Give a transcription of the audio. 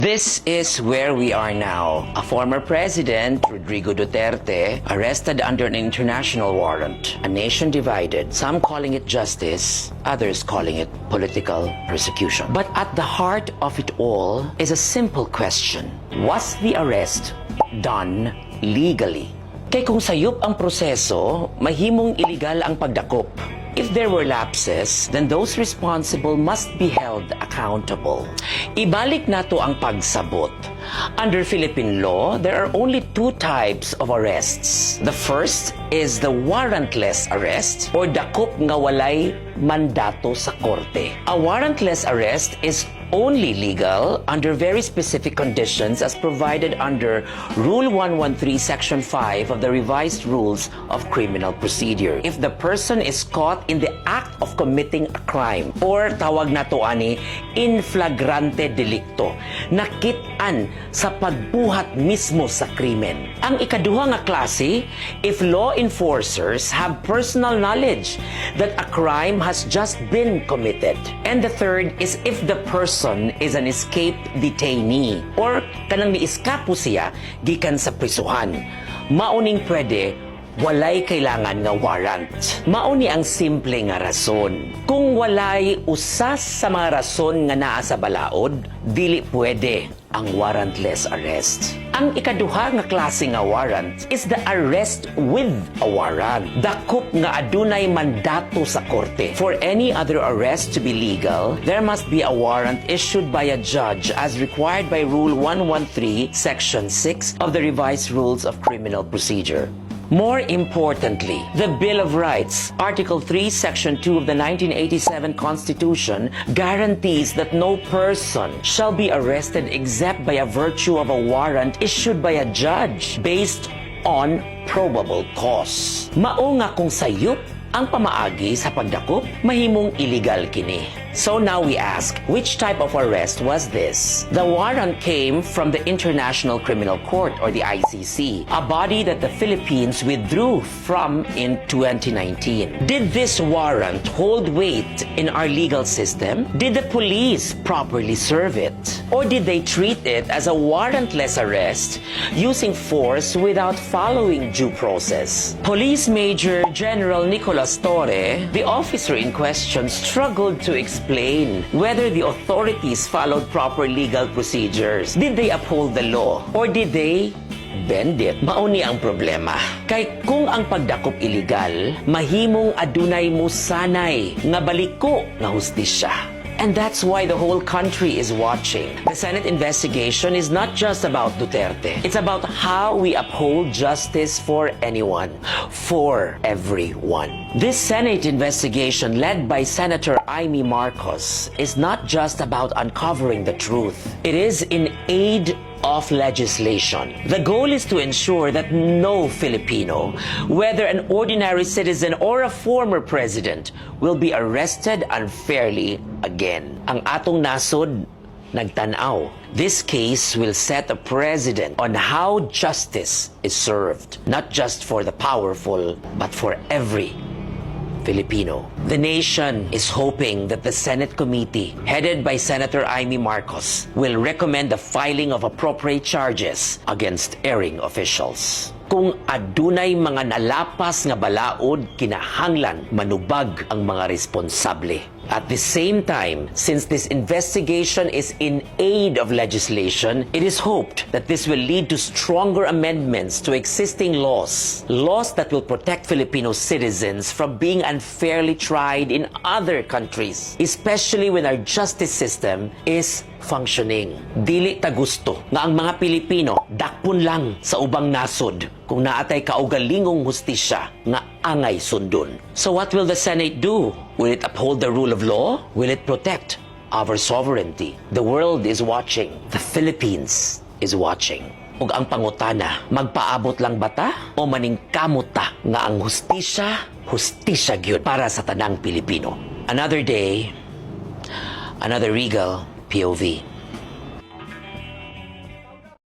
This is where we are now. A former president, Rodrigo Duterte, arrested under an international warrant. A nation divided, some calling it justice, others calling it political persecution. But at the heart of it all is a simple question. Was the arrest done legally? Kay kung sayop ang proseso, mahimong iligal ang pagdakop. If there were lapses, then those responsible must be held accountable. Ibalik nato ang pagsabot. Under Philippine law, there are only two types of arrests. The first is the warrantless arrest or dakop nga walay mandato sa korte. A warrantless arrest is only legal under very specific conditions as provided under Rule 113, Section 5 of the Revised Rules of Criminal Procedure. If the person is caught in the act of committing a crime or tawag na to ani in flagrante delicto, nakit-an sa pagbuhat mismo sa krimen. Ang ikaduha nga klase, if law enforcers have personal knowledge that a crime has just been committed. And the third is if the person is an escaped detainee or kanang ni-eskapo siya gikan sa prisuhan. Mauning pwede walay kailangan nga warrant. Mauni ang simple nga rason. Kung walay usas sa mga rason nga naa sa balaod, dili pwede ang warrantless arrest. Ang ikaduha nga klase nga warrant is the arrest with a warrant. Dakop nga adunay mandato sa korte. For any other arrest to be legal, there must be a warrant issued by a judge as required by Rule 113, Section 6 of the Revised Rules of Criminal Procedure. More importantly, the Bill of Rights, Article 3, Section 2 of the 1987 Constitution, guarantees that no person shall be arrested except by a virtue of a warrant issued by a judge based on probable cause. Mao nga kung sayop ang pamaagi sa pagdakop, mahimong illegal kini. So now we ask, which type of arrest was this? The warrant came from the International Criminal Court or the ICC, a body that the Philippines withdrew from in 2019. Did this warrant hold weight in our legal system? Did the police properly serve it? Or did they treat it as a warrantless arrest using force without following due process? Police Major General Nicolas Torre, the officer in question, struggled to explain whether the authorities followed proper legal procedures. Did they uphold the law? Or did they bend it? Mauni ang problema. Kay kung ang pagdakop illegal, mahimong adunay musanay nga baliko nga hustisya. And that's why the whole country is watching. The Senate investigation is not just about Duterte. It's about how we uphold justice for anyone, for everyone. This Senate investigation led by Senator Amy Marcos is not just about uncovering the truth. It is in aid of legislation. The goal is to ensure that no Filipino, whether an ordinary citizen or a former president, will be arrested unfairly again. Ang atong nasod nagtanaw. This case will set a precedent on how justice is served, not just for the powerful, but for every Filipino. The nation is hoping that the Senate committee, headed by Senator Amy Marcos, will recommend the filing of appropriate charges against erring officials. Kung adunay mga nalapas nga balaod, kinahanglan manubag ang mga responsable. At the same time, since this investigation is in aid of legislation, it is hoped that this will lead to stronger amendments to existing laws. Laws that will protect Filipino citizens from being unfairly tried in other countries, especially when our justice system is functioning. Dili ta gusto nga ang mga Pilipino dakpon lang sa ubang nasod kung naatay kaugalingong hustisya nga angay sundon. So what will the Senate do? Will it uphold the rule of law? Will it protect our sovereignty? The world is watching. The Philippines is watching. Ug ang pangutana, magpaabot lang bata o maningkamot ta nga ang hustisya, hustisya gyud para sa tanang Pilipino. Another day, another Regal POV.